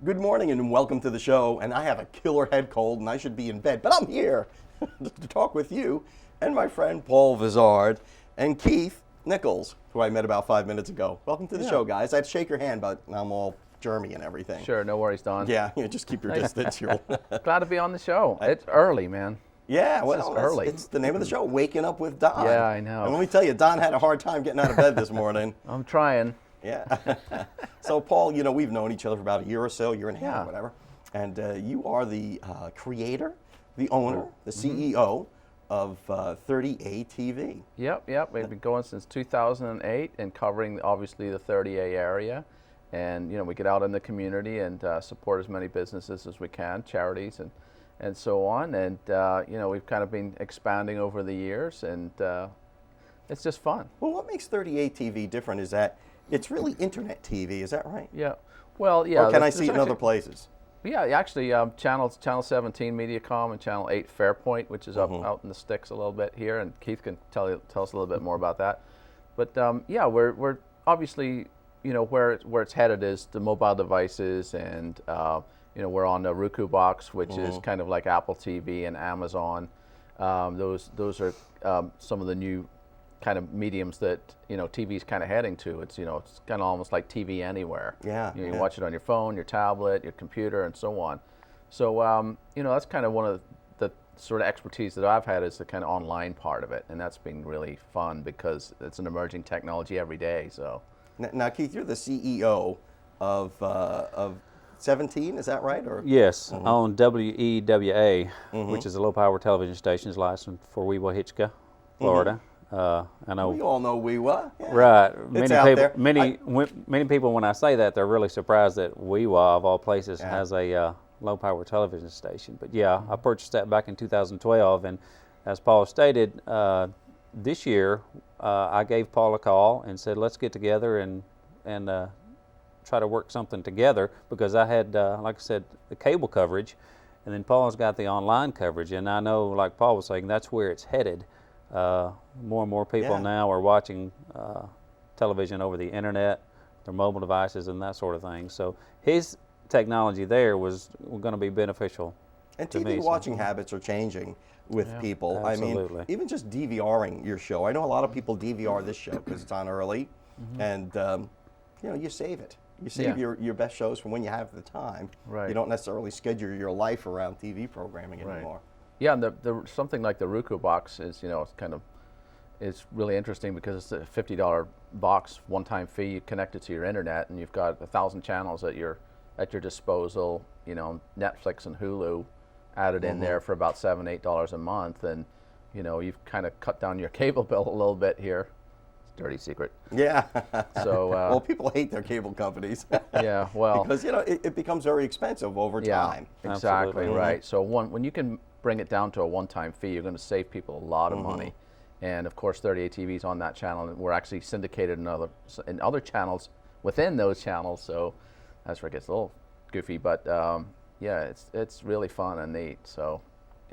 Good morning and welcome to the show. And I have a killer head cold and I should be in bed, but I'm here to talk with you and my friend Paul Vizard and Keith Nichols, who I met about 5 minutes ago. Welcome to the show, guys. I'd shake your hand, but I'm all germy and everything. Sure, no worries, Don. Yeah, just keep your distance. Glad to be on the show. It's early, man. Yeah, well, early. It's the name of the show, Waking Up with Don. Yeah, I know. And let me tell you, Don had a hard time getting out of bed this morning. I'm trying. Yeah. So, Paul, you know, we've known each other for about a year or so, year and a half, Yeah. whatever. And you are the creator, the owner, the CEO of 30A TV. Yep. We've been going since 2008 and covering, obviously, the 30A area. And, you know, we get out in the community and support as many businesses as we can, charities and so on. And, you know, we've kind of been expanding over the years, and it's just fun. Well, what makes 30A TV different is that it's really internet TV, is that right? Yeah. Well, yeah. Or can I see it in other places? Yeah, actually, channel 17 Mediacom and channel 8 Fairpoint, which is up out in the sticks a little bit here, and Keith can tell us a little bit more about that. But yeah, we're obviously, you know, where it's headed is the mobile devices, and you know, we're on the Roku box, which is kind of like Apple TV and Amazon. Those are some of the new kind of mediums that, you know, TV's kind of heading to. It's, you know, it's kind of almost like TV anywhere. Yeah. You can watch it on your phone, your tablet, your computer, and so on. So, you know, that's kind of one of the sort of expertise that I've had, is the kind of online part of it, and that's been really fun because it's an emerging technology every day. So. Now, Keith, you're the CEO of 17, is that right? Or? Yes, on WEWA, which is a low-power television station, is licensed for Weehawken, Florida. I know. We all know WEWA. Yeah. Right. It's out there. Many people, when I say that, they're really surprised that WEWA, of all places, has a low-power television station. But yeah, I purchased that back in 2012, and as Paul stated, this year I gave Paul a call and said, let's get together and try to work something together, because I had, like I said, the cable coverage, and then Paul's got the online coverage, and I know, like Paul was saying, that's where it's headed. More and more people now are watching television over the internet, their mobile devices, and that sort of thing. So his technology there was going to be beneficial. And to TV me, watching habits are changing with people. Absolutely. I mean, even just DVRing your show. I know a lot of people DVR this show because it's on early, and you know, you save it. You save your best shows from when you have the time. Right. You don't necessarily schedule your life around TV programming anymore. Yeah, and the something like the Roku box is, you know, it's really interesting because it's a $50 box, one-time fee. You connect it to your internet, and you've got 1,000 channels at your disposal. You know, Netflix and Hulu added in there for about $7-8 a month, and you know, you've kind of cut down your cable bill a little bit here. It's a dirty secret. Yeah. So well, people hate their cable companies. Yeah, well, because you know it becomes very expensive over time. Exactly. Absolutely. Right. So when you can bring it down to a one-time fee, you're going to save people a lot of money. And of course, 30A TV is on that channel, and we're actually syndicated in other channels within those channels. So that's where it gets a little goofy, but yeah, it's really fun and neat. So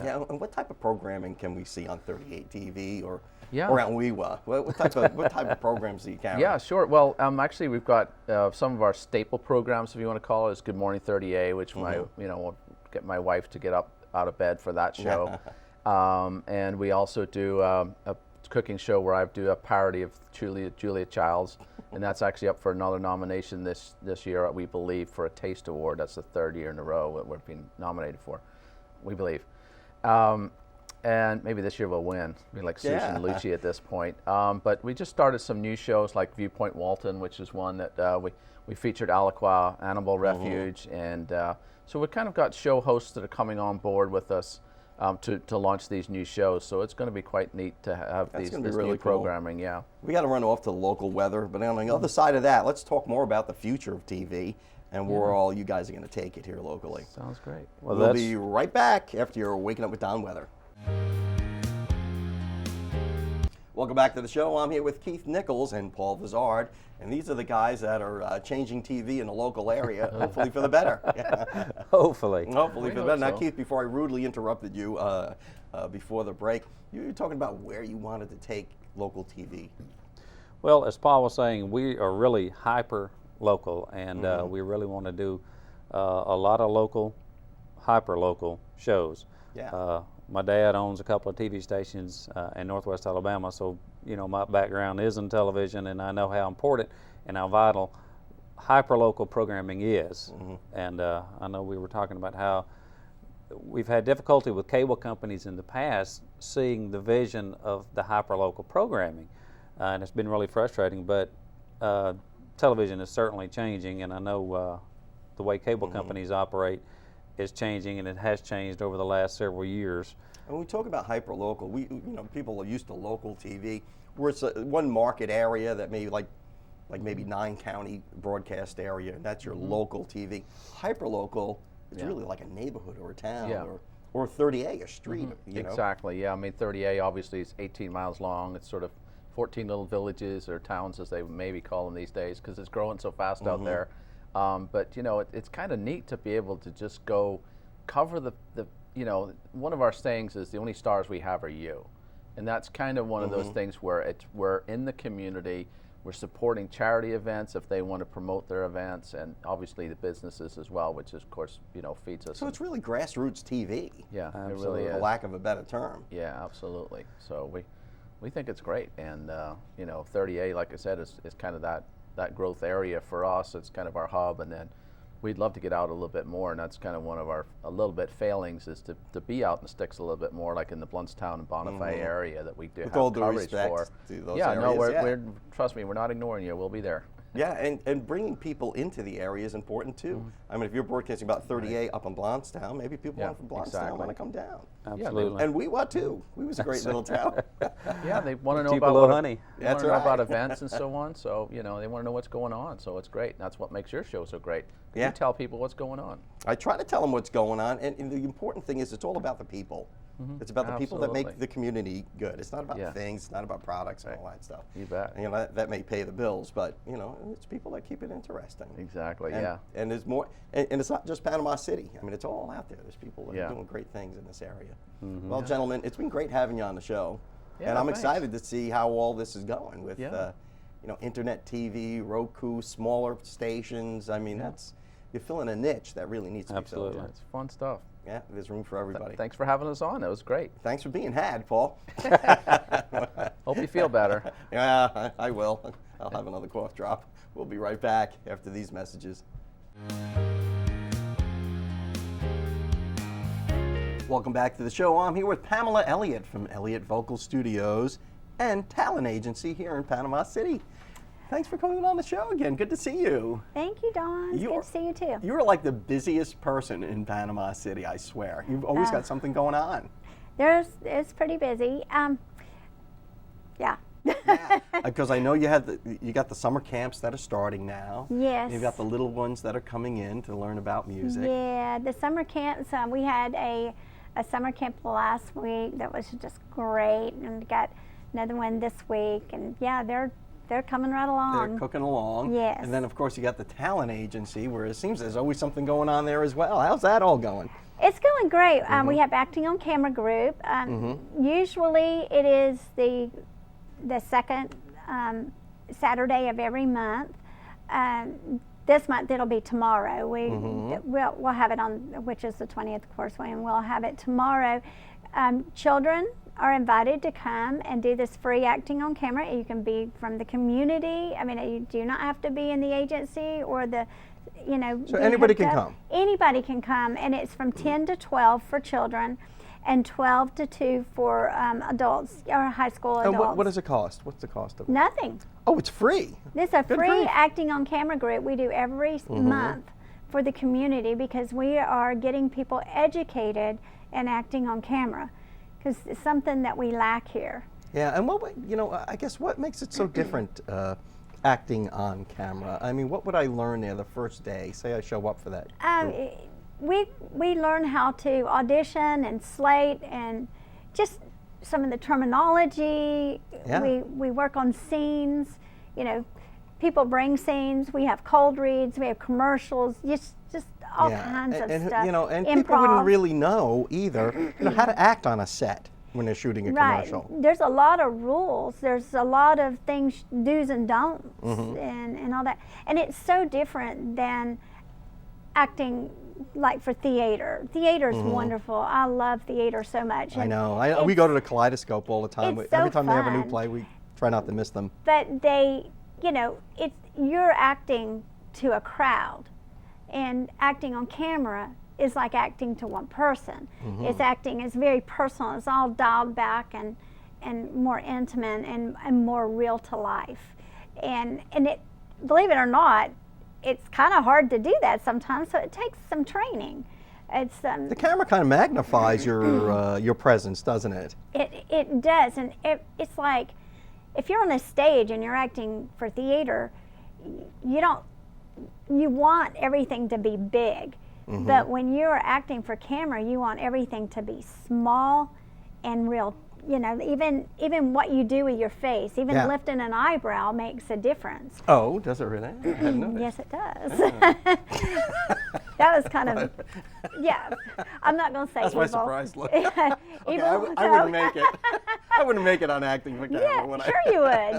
yeah. And what type of programming can we see on 30A TV or Yeah. around WEWA? What type of programs do you carry? Yeah, sure. Well, actually, we've got some of our staple programs, if you want to call it, is Good Morning 30A, which will get my wife to get up out of bed for that show. And we also do a cooking show where I do a parody of Julia Childs, and that's actually up for another nomination this year, we believe, for a Taste Award. That's the third year in a row that we've been nominated for, we believe. And maybe this year we'll win. Be like Susan and Lucci at this point. But we just started some new shows like Viewpoint Walton, which is one that we featured Aliqua Animal Refuge, and so we kind of got show hosts that are coming on board with us to launch these new shows. So it's going to be quite neat to have this really new programming. Cool. Yeah. We got to run off to the local weather, but on the other side of that, let's talk more about the future of TV and where all you guys are going to take it here locally. Sounds great. Well, we'll be right back after your Waking Up with Don weather. Welcome back to the show. I'm here with Keith Nichols and Paul Vizard, and these are the guys that are changing TV in the local area, hopefully for the better. Hopefully. Hopefully for the better. Now, so. Keith, before I rudely interrupted you before the break, you were talking about where you wanted to take local TV. Well, as Paul was saying, we are really hyper local, and we really want to do a lot of local, hyper-local shows. Yeah. My dad owns a couple of TV stations in Northwest Alabama, so my background is in television, and I know how important and how vital hyper-local programming is. And I know we were talking about how we've had difficulty with cable companies in the past seeing the vision of the hyper-local programming, and it's been really frustrating, but television is certainly changing, and I know the way cable companies operate is changing, and it has changed over the last several years. And when we talk about hyper-local, people are used to local TV, where it's one market area that maybe like maybe 9-county broadcast area, and that's your local TV. Hyper-local, it's really like a neighborhood or a town or 30A, a street. You know? Exactly, yeah. I mean, 30A obviously is 18 miles long. It's sort of 14 little villages or towns, as they maybe call them these days, because it's growing so fast out there. But it's kind of neat to be able to just go cover the one of our sayings is the only stars we have are you. And that's kind of one of those things where we're in the community, we're supporting charity events if they want to promote their events, and obviously the businesses as well, which of course, feeds us. So it's really grassroots TV. Yeah, absolutely. it really is. For lack of a better term. Yeah, absolutely. So we think it's great, and 30A, like I said, is kind of that growth area for us. It's kind of our hub, and then we'd love to get out a little bit more, and that's kind of one of our a little bit failings is to be out in the sticks a little bit more, like in the Blountstown and Bonifay area that we do With have all due coverage respect for. to those yeah, areas. no, we're trust me, we're not ignoring you. We'll be there. Yeah, and bringing people into the area is important too. I mean, if you're broadcasting about 30A up in Blountstown, maybe people from Blountstown want to come down. Absolutely. And we want too. We was a great little town. Yeah, they want to know Keep a about little honey. That's know right. about events and so on. So they want to know what's going on. So it's great. That's what makes your show so great. Yeah. You tell people what's going on. I try to tell them what's going on, and the important thing is it's all about the people. It's about the people that make the community good. It's not about things, it's not about products and all that stuff. You bet. And, that may pay the bills, but it's people that keep it interesting. Exactly. And, yeah. And there's more, and it's not just Panama City. I mean, it's all out there. There's people that are doing great things in this area. Well, gentlemen, it's been great having you on the show, and I'm excited to see how all this is going with internet TV, Roku, smaller stations. I mean, you're filling a niche that really needs to be filled. It's fun stuff. Yeah, there's room for everybody. Thanks for having us on. That was great. Thanks for being had, Paul. Hope you feel better. Yeah, I will. I'll have another cough drop. We'll be right back after these messages. Welcome back to the show. I'm here with Pamela Elliott from Elliott Vocal Studios and Talent Agency here in Panama City. Thanks for coming on the show again. Good to see you. Thank you, Don. Good to see you too. You are like the busiest person in Panama City, I swear. You've always got something going on. It's pretty busy. Yeah. Because I know you got the summer camps that are starting now. Yes. You've got the little ones that are coming in to learn about music. Yeah, the summer camps. We had a summer camp last week that was just great, and we got another one this week, and they're coming right along. They're cooking along. Yes. And then, of course, you got the talent agency, where it seems there's always something going on there as well. How's that all going? It's going great. We have acting on camera group. Usually, it is the second Saturday of every month. This month it'll be tomorrow. We'll have it on, which is the 20th, of course, and we'll have it tomorrow. Children are invited to come and do this free acting on camera. You can be from the community. I mean, you do not have to be in the agency or the, So anybody can come? Anybody can come, and it's from 10 to 12 for children and 12 to 2 for adults, or high school adults. And what does it cost? What's the cost of it? Nothing. Oh, it's free. This is a Good free grief. acting on camera group we do every month for the community, because we are getting people educated in acting on camera, because it's something that we lack here. Yeah, and I guess what makes it so different acting on camera? I mean, what would I learn there the first day? Say I show up for that. We learn how to audition and slate and just some of the terminology. Yeah. We work on scenes. People bring scenes. We have cold reads. We have commercials. Just all kinds of stuff. And people wouldn't really know either how to act on a set when they're shooting a commercial. There's a lot of rules. There's a lot of things, do's and don'ts, and all that. And it's so different than acting like for theater. Theater's wonderful. I love theater so much. I And know. We go to the Kaleidoscope all the time. it's Every so time they have a new fun. play, we try not to miss them. But you're acting to a crowd, and acting on camera is like acting to one person. It's very personal. It's all dialed back and more intimate and more real to life. And it, believe it or not, it's kind of hard to do that sometimes, so it takes some training. It's The camera kind of magnifies your presence, doesn't it? it does, and it's like if you're on a stage and you're acting for theater, you want everything to be big, but when you're acting for camera, you want everything to be small and real. Even what you do with your face, even lifting an eyebrow makes a difference. Oh, does it really? I hadn't noticed. Yes, it does. That was kind of, I'm not going to say That's evil. my surprise look. Evil, I wouldn't make it. I wouldn't make it on acting for camera. would I?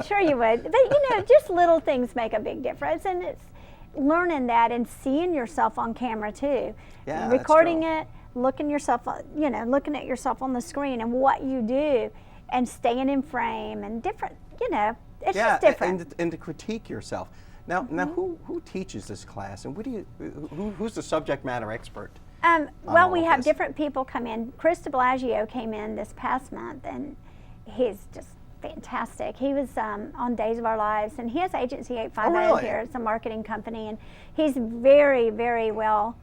Sure you would. But just little things make a big difference, and it's learning that and seeing yourself on camera too. Yeah, recording that's it, looking at yourself on the screen and what you do, and staying in frame and different. It's just different. And to critique yourself. Now, who teaches this class, and who's the subject matter expert? Well, we all have this? different people come in. Chris de Blasio came in this past month, and he's just fantastic. He was on Days of Our Lives, and he has Agency 850 really? here. It's a marketing company, and he's very, very well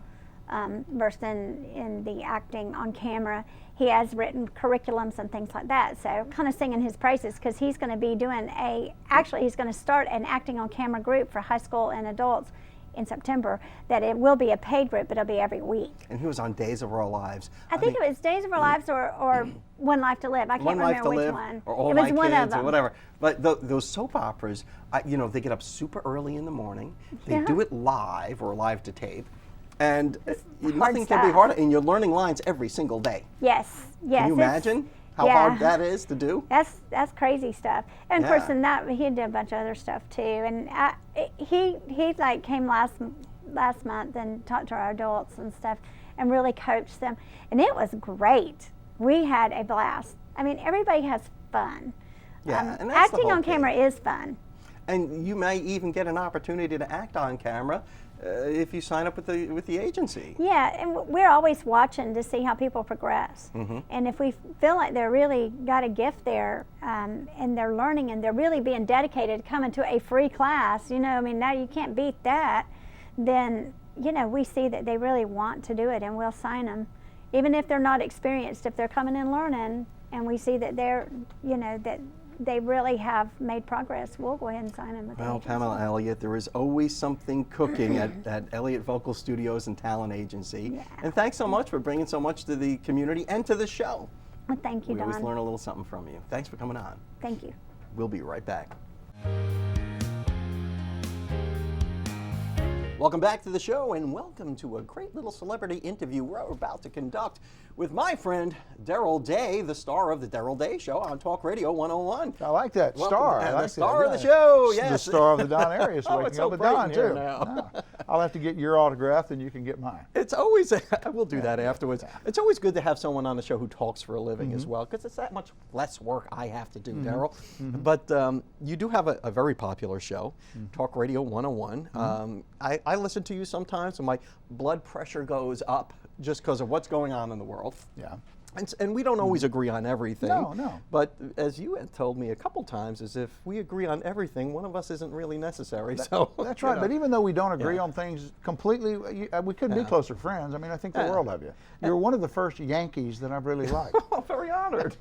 versed in the acting on camera. He has written curriculums and things like that, so kind of singing his praises, because he's going to be doing he's going to start an acting on camera group for high school and adults in September. That it will be a paid group, but it'll be every week. And he was on Days of Our Lives. I think it was Days of Our Lives or One Life to Live. I can't One Life remember to which Live, one. or All it My was one Kids, of them. or whatever. But those soap operas, they get up super early in the morning. They Yeah. do it live or live to tape, and hard nothing can be stuff. harder. And you're learning lines every single day. Yes. Can you it's- imagine how yeah. hard that is to do? That's crazy stuff. And of course, Yeah. in that he did a bunch of other stuff too. And he came last month and talked to our adults and stuff, and really coached them. And it was great. We had a blast. I mean, everybody has fun. Yeah, and that's the acting whole on camera thing. is fun. And you may even get an opportunity to act on camera if you sign up with the agency. Yeah, and we're always watching to see how people progress. And if we feel like they're really got a gift there, and they're learning and they're really being dedicated to coming to a free class, now you can't beat that, then, we see that they really want to do it, and we'll sign them. Even if they're not experienced, if they're coming and learning, and we see that they're, that they really have made progress, we'll go ahead and sign them with the Well, agency. Pamela Elliott, there is always something cooking at Elliott Vocal Studios and Talent Agency. Yeah. And thanks so much for bringing so much to the community and to the show. Well, thank you, We always Don. learn a little something from you. Thanks for coming on. Thank you. We'll be right back. Welcome back to the show, and welcome to a great little celebrity interview we're about to conduct with my friend Daryl Day, the star of the Daryl Day Show on Talk Radio 101. I like that. Welcome Star. to I the like star of the that. show, The yes. star of the Don Arias, Oh, Waking it's so Up With bright Don, in here too. now. Yeah. I'll have to get your autograph, and you can get mine. It's always, we'll do that afterwards. It's always good to have someone on the show who talks for a living as well, because it's that much less work I have to do, Daryl. But you do have a very popular show, Talk Radio 101. I listen to you sometimes, and my blood pressure goes up just because of what's going on in the world. Yeah. And we don't always agree on everything. No. But as you had told me a couple times, is if we agree on everything, one of us isn't really necessary. So That's you right. know. But even though we don't agree Yeah. on things completely, we couldn't be closer friends. I mean, I think the Yeah. world of you. You're one of the first Yankees that I've really liked. Oh, very honored.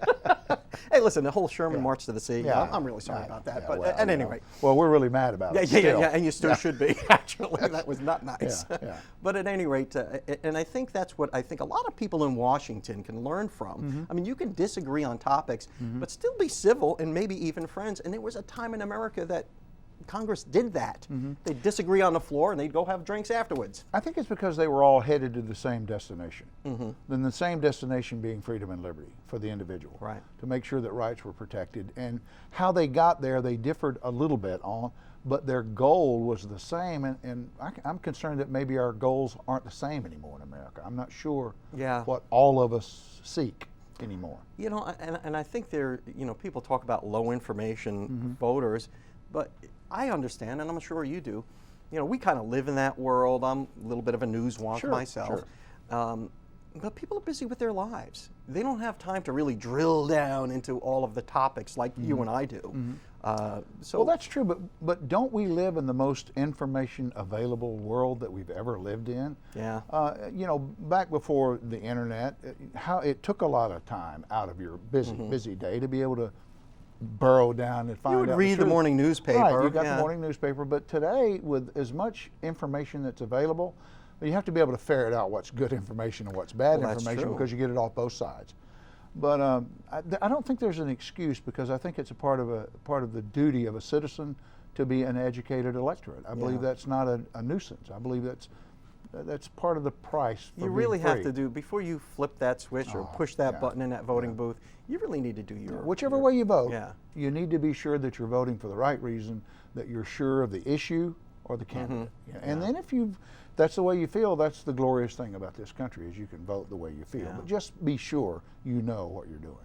Hey, listen, the whole Sherman March to the Sea, Yeah. I'm really sorry about that. Yeah, but well, at any rate. Well, we're really mad about it. Yeah, still. and you still should be, actually. That was not nice. Yeah. But at any rate, and I think that's what I think a lot of people in Washington can learn from. I mean, you can disagree on topics, but still be civil and maybe even friends. And there was a time in America that Congress did that. They'd disagree on the floor and they'd go have drinks afterwards. I think it's because they were all headed to the same destination. Then the same destination being freedom and liberty for the individual. Right. To make sure that rights were protected. And how they got there, they differed a little bit on, but their goal was the same, and I'm concerned that maybe our goals aren't the same anymore in America. I'm not sure what all of us seek anymore. You know, and I think people talk about low information voters, but I understand, and I'm sure you do, we kind of live in that world. I'm a little bit of a news wonk myself. But people are busy with their lives. They don't have time to really drill down into all of the topics like you and I do. Well, that's true, but don't we live in the most information available world that we've ever lived in? Yeah. Back before the internet, how it took a lot of time out of your busy day to be able to burrow down and find out. You would read the morning newspaper. Right, you got the morning newspaper, but today, with as much information that's available, you have to be able to ferret out what's good information and what's bad information, because you get it off both sides. But I don't think there's an excuse, because I think it's a part of the duty of a citizen to be an educated electorate. I believe that's not a nuisance. I believe that's part of the price for You really being free. have to do, before you flip that switch or push that button in that voting booth, you really need to do your... Whichever way you vote, you need to be sure that you're voting for the right reason, that you're sure of the issue or the candidate. And then if that's the way you feel, that's the glorious thing about this country, is you can vote the way you feel. But just be sure you know what you're doing.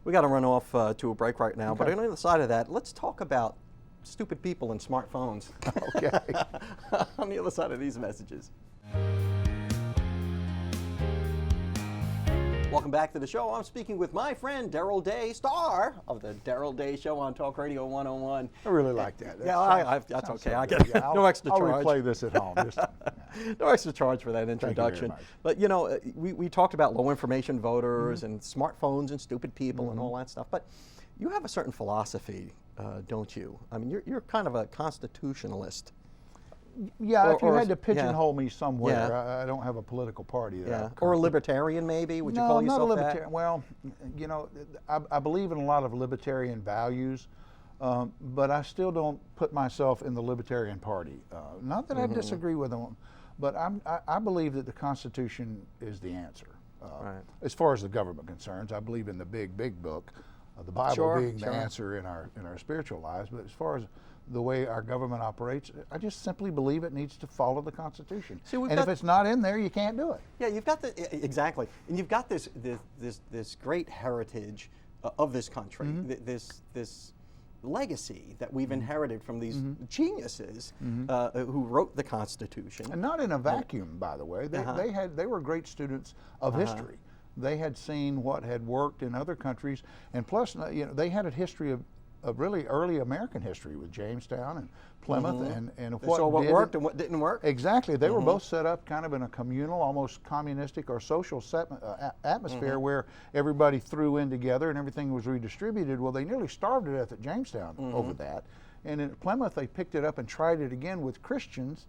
We got to run off to a break right now, but on the other side of that, let's talk about stupid people and smartphones. Okay. On the other side of these messages. Welcome back to the show. I'm speaking with my friend Daryl Day, star of the Daryl Day Show on Talk Radio 101. I really like that. That's okay. I get no extra charge. I'll replay this at home. No extra charge for that introduction. But we talked about low information voters and smartphones and stupid people and all that stuff. But you have a certain philosophy, don't you? I mean, you're kind of a constitutionalist. Yeah, if you had to pigeonhole me somewhere, I don't have a political party. Or a libertarian, maybe? Would you call yourself not a libertarian. Well, I believe in a lot of libertarian values, but I still don't put myself in the Libertarian Party. Not that I disagree with them, but I believe that the Constitution is the answer. As far as the government concerns, I believe in the big book, the Bible being the answer in our spiritual lives. But as far as the way our government operates, I just simply believe it needs to follow the Constitution. And if it's not in there, you can't do it. Yeah, you've got exactly, and you've got this great heritage of this country, this legacy that we've inherited from these geniuses who wrote the Constitution. And not in a vacuum, by the way. They were great students of history. They had seen what had worked in other countries, and plus, they had a history of really early American history with Jamestown and Plymouth and what saw what worked and what didn't work. Exactly. They were both set up kind of in a communal, almost communistic or social atmosphere where everybody threw in together and everything was redistributed. Well, they nearly starved to death at Jamestown over that. And in Plymouth, they picked it up and tried it again with Christians,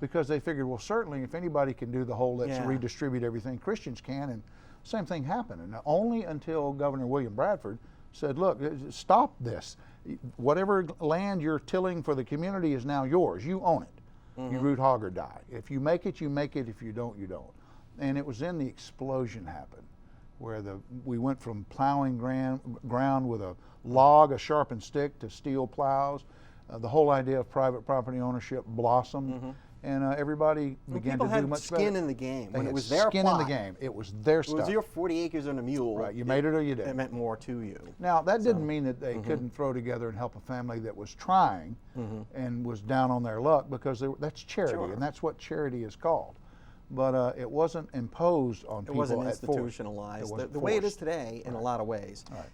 because they figured, well, certainly if anybody can do the whole let's redistribute everything, Christians can. And same thing happened. And only until Governor William Bradford said, look, stop this. Whatever land you're tilling for the community is now yours. You own it. You root hog or die. If you make it, you make it. If you don't, you don't. And it was then the explosion happened, where we went from plowing ground with a log, a sharpened stick, to steel plows. The whole idea of private property ownership blossomed. And everybody began to do much better. People had skin in the game. When it was their skin in the game. It was their stuff. It was your 40 acres and a mule. Right, you made it or you didn't. It meant more to you. Now, that didn't mean that they couldn't throw together and help a family that was trying and was down on their luck, because that's charity, and that's what charity is called. But it wasn't imposed on people. It wasn't institutionalized. The way it is today, in a lot of ways. Right.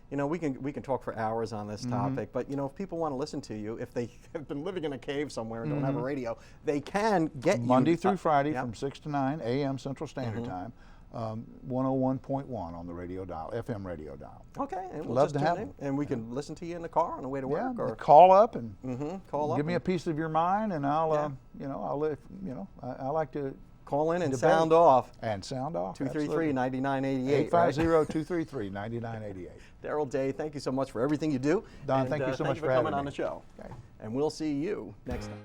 We can talk for hours on this topic, but if people want to listen to you, if they have been living in a cave somewhere and don't have a radio, they can get Monday through Friday from 6 to 9 a.m. Central Standard Time, 101.1 on the radio dial, FM radio dial. Okay, and we'll love just to have tune in, them. and we can listen to you in the car on the way to work. Yeah, or call up and give me a piece of your mind, and I'll I like to call in and sound off. And sound off. 233-9988. 850-233-9988. Daryl Day, thank you so much for everything you do. Don, thank you so much for coming on the show. Okay. And we'll see you next time.